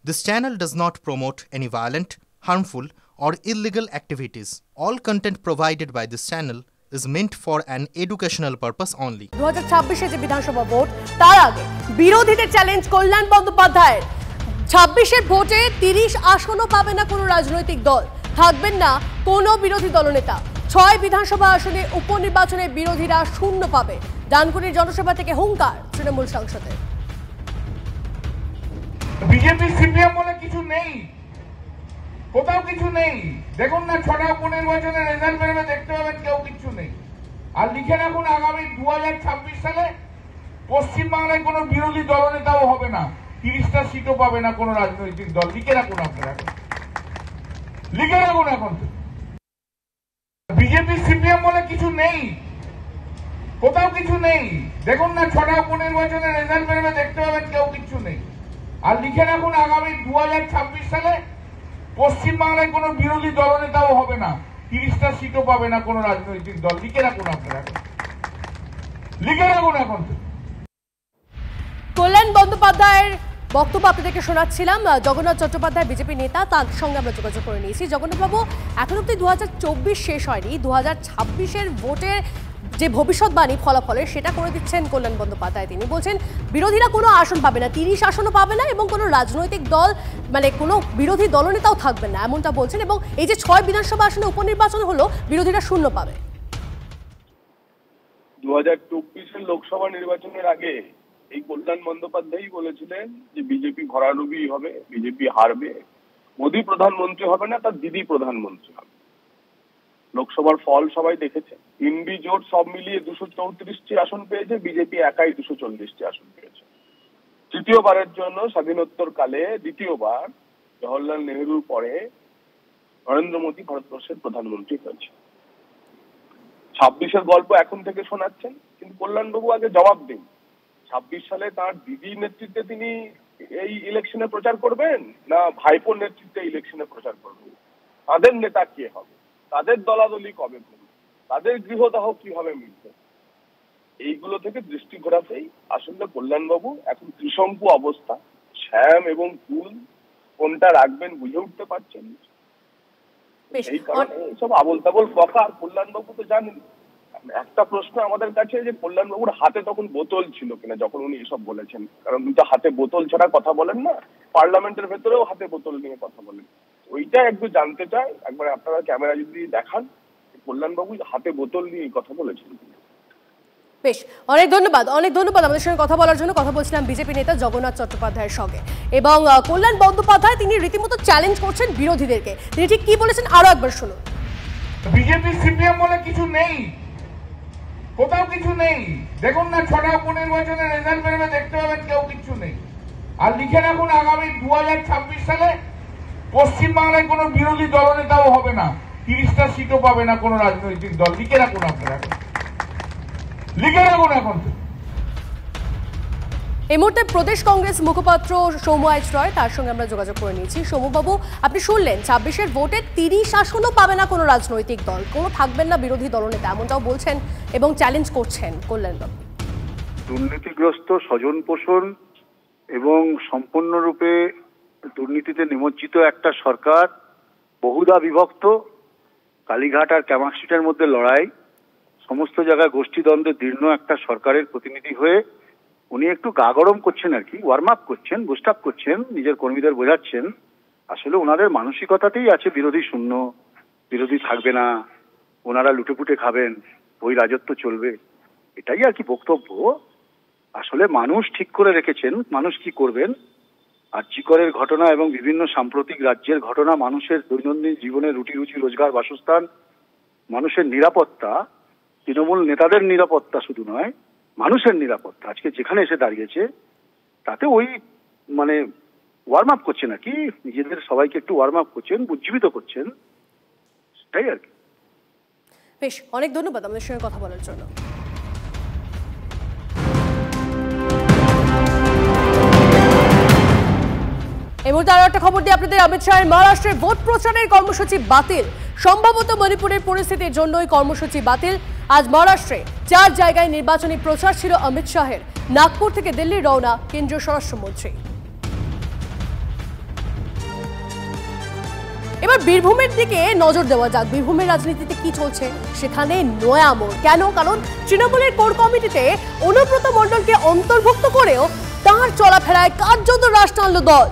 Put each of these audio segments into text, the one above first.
This channel does not promote any violent, harmful, or illegal activities. All content provided by this channel is meant for an educational purpose only. 2026 যে বিধানসভা vote তার আগে বিরোধীদের challenge কল্যাণ বন্দ্যোপাধ্যায়ের 26 ভোটে 30 আসনও পাবে না কোনো রাজনৈতিক দল, থাকবেন না কোনো বিরোধী দলনেতা। 6 বিধানসভা আসনে উপনির্বাচনে বিরোধীরা শূন্য পাবে। ডানকুনির জনসভা থেকে হুঙ্কার তৃণমূল সাংসদের। বিজেপি সিপিএম বলে কিছু নেই, কোথাও কিছু নেই। দেখুন না, 6টা উপনির্বাচনের রেজাল্ট বেরোবে, দেখতে পাবেন কেউ কিছু নেই। আর লিখে রাখুন, আগামী 2026 সালে পশ্চিমবাংলায় কোনো বিরোধী দলনেতাও হবে না, 30টা সিটও পাবে না কোনো রাজনৈতিক দল। লিখে রাখুন, আপনারা লিখে রাখুন। এখন বিজেপি সিপিএম বলে কিছু নেই, কোথাও কিছু নেই। দেখুন না, 6টা উপনির্বাচনের রেজাল্ট বেরোবে, দেখতে পাবেন কেউ কিছু নেই। আর লিখে রাখুন, আগামী 2026 সালে পশ্চিমবাংলায় কোনো বিরোধী দলনেতাও হবে না, 30টা সিটও পাবে না কোনো রাজনৈতিক দল। লিখে রাখুন, আপনারা লিখে রাখুন। এখন কল্যাণ বন্দ্যোপাধ্যায়ের বক্তব্য আপনাদেরকে শোনাচ্ছিলাম। জগন্নাথ চট্টোপাধ্যায় বিজেপি নেতা, তার সঙ্গে আমরা যোগাযোগ করে নিয়েছি। জগন্নাথবাবু, এখন অব্দি 2024 শেষ হয়নি, 2026-এর ভোটের যে ভবিষ্যৎবাণী ফলাফলের সেটা করে দিচ্ছেন কল্যাণ বন্দ্যোপাধ্যায়। তিনি বলছেন বিরোধীরা কোনো আসন পাবে না, 30 আসনও পাবে না, এবং কোনো রাজনৈতিক দল মানে কোনো বিরোধী দলনেতাও থাকবে না, এমনটা বলছেন। এবং এই যে 6 বিধানসভা আসনে উপনির্বাচন হলো, বিরোধীরা শূন্য পাবে। 2024-এর লোকসভা নির্বাচনের আগে এই কল্যাণ বন্দ্যোপাধ্যায়ই বলেছিলেন যে বিজেপি ভরাডুবি হবে, বিজেপি হারবে, মোদী প্রধানমন্ত্রী হবে না, তার দিদি প্রধানমন্ত্রী হবে। লোকসভার ফল সবাই দেখেছে। ইন্ডি জোট সব মিলিয়ে 234টি আসন পেয়েছে, বিজেপি একাই 240টি আসন পেয়েছে। তৃতীয়বারের জন্য স্বাধীনোত্তর কালে দ্বিতীয়বার জওহরলাল নেহরুর পরে নরেন্দ্র মোদী ভারতবর্ষের প্রধানমন্ত্রী হয়েছে। 26-এর গল্প এখন থেকে শোনাচ্ছেন, কিন্তু কল্যাণবাবু আগে জবাব দিন, 26 সালে তার দিদির নেতৃত্বে তিনি এই ইলেকশনে প্রচার করবেন, না ভাইপোর নেতৃত্বে ইলেকশনে প্রচার করবেন? তাদের নেতা কে হবে, তাদের দলাদলি কবে করবে, তাদের গৃহদাহ কিভাবে মিলবে? এইগুলো থেকে দৃষ্টি ঘোরাতেই আসলে কল্যাণবাবু এখন ত্রিশঙ্কু অবস্থা, শ্যাম এবং ফুল কোনটা রাখবেন বুঝে উঠতে পারছেন। এই কারণে সব আবল তাবল কথা। আর কল্যাণবাবু তো জানেন, একটা প্রশ্ন আমাদের কাছে যে কল্যাণবাবুর হাতে তখন বোতল ছিল কিনা যখন উনি এসব বলেছেন, কারণ উনি তো হাতে বোতল ছাড়া কথা বলেন না, পার্লামেন্টের ভেতরেও হাতে বোতল নিয়ে কথা বলেন। ওইটা একটু জানতে চাই, একবার আপনারা ক্যামেরা যদি দেখান, কল্যাণবাবু হাতে বোতল নিয়ে কথা বলেছেন। বেশ, অনেক ধন্যবাদ আমাদের সঙ্গে কথা বলার জন্য। কথা বলছিলাম বিজেপি নেতা জগন্নাথ চট্টোপাধ্যায়ের সঙ্গে। এবং কল্যাণ বন্দ্যোপাধ্যায় তিনি রীতিমতো চ্যালেঞ্জ করছেন বিরোধীদেরকে। তিনি ঠিক কি বলেছেন আরো একবার শুনুন। বিজেপি সিপিএম বলে কিছু নেই, কোথাও কিছু নেই। দেখুন না, 6টা উপনির্বাচনের রেজাল্ট বেরোবে, দেখতে পাবেন কেউ কিছু নেই। আর লিখে রাখুন, আগামী 2026 সালে পশ্চিমবাংলায় কোনো বিরোধী দলনেতাও হবে না, 30টা সিটও পাবে না কোনো রাজনৈতিক দল। লিখে রাখুন, আপনারা লিখে রাখুন। এখন এই মুহূর্তে প্রদেশ কংগ্রেস মুখপাত্র সৌম্য রয়, তার সঙ্গে আমরা যোগাযোগ করে নিয়েছি। সৌম্যবাবু, আপনি শুনলেন 26-এর ভোটে 30 আসনও পাবে না কোনো রাজনৈতিক দল, কোনো থাকবেন না বিরোধী দলনেতা, এমনটাও বলছেন এবং চ্যালেঞ্জ করছেন কল্যাণবাবু। দুর্নীতিগ্রস্ত, স্বজন পোষণ এবং সম্পূর্ণরূপে দুর্নীতিতে নিমজ্জিত একটা সরকার, বহুদা বিভক্ত, কালীঘাট আর ক্যামাক্সিটের মধ্যে লড়াই, সমস্ত জায়গায় গোষ্ঠীদ্বন্দ্বে দীর্ণ একটা সরকারের প্রতিনিধি হয়ে উনি একটু গা গরম করছেন আর কি, ওয়ার্ম আপ করছেন, বুস্ট আপ করছেন, নিজের কর্মীদের বোঝাচ্ছেন। আসলে ওনাদের মানসিকতাতেই আছে বিরোধী শূন্য, বিরোধী থাকবে না, ওনারা লুটেপুটে খাবেন, ওই রাজত্ব চলবে, এটাই আর কি বক্তব্য। আসলে মানুষ ঠিক করে রেখেছেন মানুষ কি করবেন। আর জিকরের ঘটনা এবং বিভিন্ন সাম্প্রতিক রাজ্যের ঘটনা, মানুষের দৈনন্দিন জীবনে রুটি রুজি রোজগার, বাসস্থান, মানুষের নিরাপত্তা, তৃণমূল নেতাদের নিরাপত্তা শুধু নয়, মানুষের নিরাপত্তা আজকে যেখানে এসে দাঁড়িয়েছে, তাতে ওই মানে ওয়ার্ম আপ করছেন আর কি, নিজেদের সবাইকে একটু ওয়ার্ম আপ করছেন, উজ্জীবিত করছেন, সেটাই আর কি। বেশ, অনেক ধন্যবাদ আমাদের সঙ্গে কথা বলার জন্য। এই মুহূর্তে আরো একটা খবর দিয়ে আপনাদের, অমিত শাহের মহারাষ্ট্রে ভোট প্রচারের কর্মসূচি বাতিল। সম্ভবত মণিপুরের পরিস্থিতির জন্যই কর্মসূচি বাতিল। আজ মহারাষ্ট্রে 4 জায়গায় নির্বাচনী প্রচার ছিল অমিত শাহের। নাগপুর থেকে দিল্লি রওনা কেন্দ্রীয় স্বরাষ্ট্রমন্ত্রী। এবার বীরভূমের দিকে নজর দেওয়া যাক। বীরভূমের রাজনীতিতে কি চলছে সেখানে নয়া মোড়। কেন? কারণ তৃণমূলের কোর কমিটিতে অনুব্রত মণ্ডলকে অন্তর্ভুক্ত করেও তাঁর চলাফেরায় কার্যত রাশ টানল দল।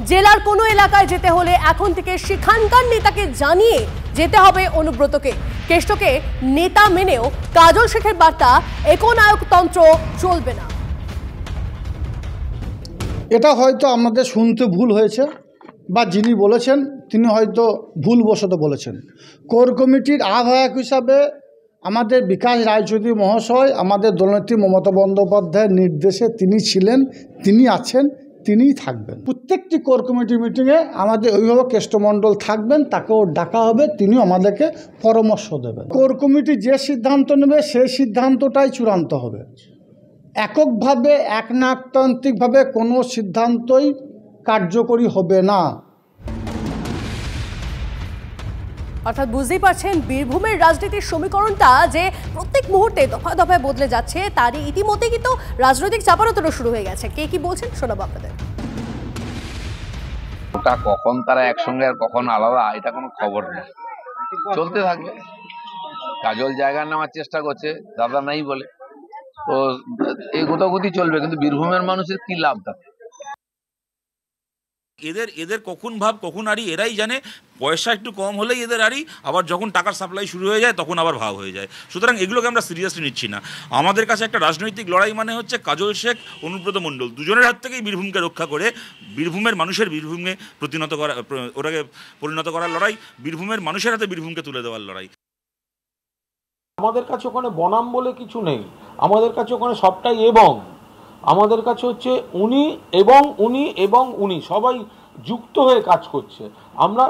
জেলার কোনো এলাকায় যেতে হলে এখন থেকে সেখানকার নেতাকে জানিয়ে যেতে হবে অনুব্রতকে। কেষ্টকে নেতা মেনেও কাজল শেখের বার্তা একনায়কতন্ত্র চলবে না। এটা হয়তো আমাদের শুনতে ভুল হয়েছে, বা যিনি বলেছেন তিনি হয়তো ভুলবশত বলেছেন। কোর কমিটির আহ্বায়ক হিসাবে আমাদের বিকাশ রায়চৌধুরী মহাশয় আমাদের দলনেত্রী মমতা বন্দ্যোপাধ্যায়ের নির্দেশে তিনি ছিলেন, তিনি আছেন, তিনিই থাকবেন। প্রত্যেকটি কোর কমিটির মিটিংয়ে আমাদের অভিভাবক কেষ্টমণ্ডল থাকবেন, তাকেও ডাকা হবে, তিনিও আমাদেরকে পরামর্শ দেবেন। কোর কমিটি যে সিদ্ধান্ত নেবে সেই সিদ্ধান্তটাই চূড়ান্ত হবে। এককভাবে একনায়কতান্ত্রিকভাবে কোনো সিদ্ধান্তই কার্যকরী হবে না। অর্থাৎ বুঝতেই পারছেন বীরভূমের রাজনীতির সমীকরণটা যে প্রত্যেক মুহূর্তে দফায় দফায় বদলে যাচ্ছে, তারই ইতিমধ্যে কিন্তু রাজনৈতিক চাপানোতর শুরু হয়ে গেছে। কে কি বলছেন শোনাবো আপনাদের। ওটা কখন তারা একসঙ্গে আর কখন আলাদা এটা কোনো খবর নেই, চলতে থাকবে। কাজল জায়গা নেওয়ার চেষ্টা করছে, দাদা নাই বলে, তো এই গোতাগতি চলবে। কিন্তু বীরভূমের মানুষের কি লাভ? থাকে এদের কখন ভাব কখন আড়ি এরাই জানে। পয়সা একটু কম হলেই এদের আড়ি, আবার যখন টাকার সাপ্লাই শুরু হয়ে যায় তখন আবার ভাব হয়ে যায়। সুতরাং এগুলোকে আমরা সিরিয়াসলি নিচ্ছি না। আমাদের কাছে একটা রাজনৈতিক লড়াই মানে হচ্ছে কাজল শেখ, অনুব্রত মণ্ডল, দুজনের হাত থেকেই বীরভূমকে রক্ষা করে বীরভূমের মানুষের বীরভূমে ওটাকে পরিণত করার লড়াই, বীরভূমের মানুষের হাতে বীরভূমকে তুলে দেওয়ার লড়াই। আমাদের কাছে ওখানে বনাম বলে কিছু নেই, আমাদের কাছে ওখানে সবটাই এবং। আমাদের কাছে হচ্ছে উনি এবং উনি এবং উনি সবাই যুক্ত হয়ে কাজ করছে। আমরা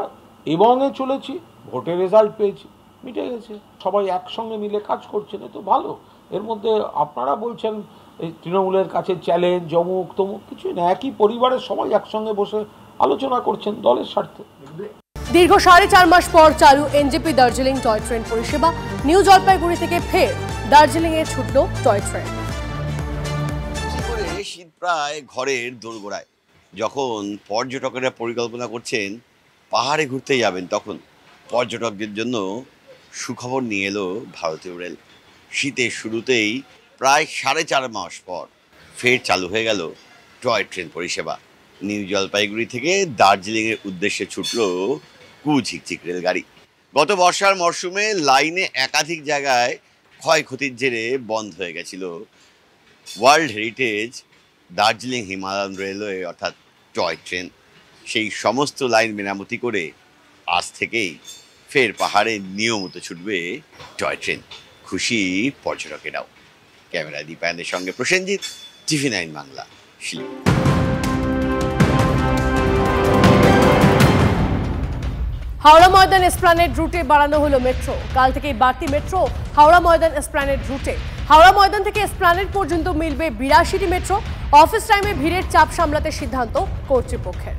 এবংয়ে চলেছি, ভোটের রেজাল্ট পেয়েছি, মিটে গেছে। সবাই একসঙ্গে মিলে কাজ করছেন, এ তো ভালো। এর মধ্যে আপনারা বলছেন এই তৃণমূলের কাছে চ্যালেঞ্জ অমুক তমুক, কিছুই না। একই পরিবারের সবাই একসঙ্গে বসে আলোচনা করছেন দলের স্বার্থে। দীর্ঘ 4.5 মাস পর চালু এনজেপি দার্জিলিং টয় ট্রেন পরিষেবা। নিউ জলপাইগুড়ি থেকে ফের দার্জিলিংয়ে ছুটল টয় ট্রেন। শীত প্রায় ঘরের দোরগোড়ায়। যখন পর্যটকেরা পরিকল্পনা করছেন পাহাড়ে ঘুরতে যাবেন, তখন পর্যটকদের জন্য সুখবর নিয়ে এলো ভারতীয় রেল। শীতের শুরুতেই প্রায় 4.5 মাস পর ফের চালু হয়ে গেল টয় ট্রেন পরিষেবা। নিউ জলপাইগুড়ি থেকে দার্জিলিংয়ের উদ্দেশ্যে ছুটল কুঝিকচিক রেলগাড়ি। গত বর্ষার মরশুমে লাইনে একাধিক জায়গায় ক্ষয়ক্ষতির জেরে বন্ধ হয়ে গেছিল world heritage Darjeeling Himalayan railway অর্থাৎ টয় ট্রেন। সেই সমস্ত লাইন মেরামতি করে আজ থেকেই ফের পাহাড়ে নিয়মিত ছুটবে টয় ট্রেন। খুশি পর্যটকেরাও। ক্যামেরা দীপায়নের সঙ্গে প্রসেনজিৎ, TV9 বাংলা, শিলিগুড়ি। হাওড়া ময়দান এসপ্ল্যানেড রুটে বাড়ানো হলো মেট্রো। কাল থেকেই বাড়তি মেট্রো হাওড়া ময়দান এসপ্ল্যানেড রুটে। হাওড়া ময়দান থেকে এসপ্ল্যানেড পর্যন্ত মিলবে 82টি মেট্রো। অফিস টাইমে ভিড়ের চাপ সামলাতে সিদ্ধান্ত কর্তৃপক্ষের।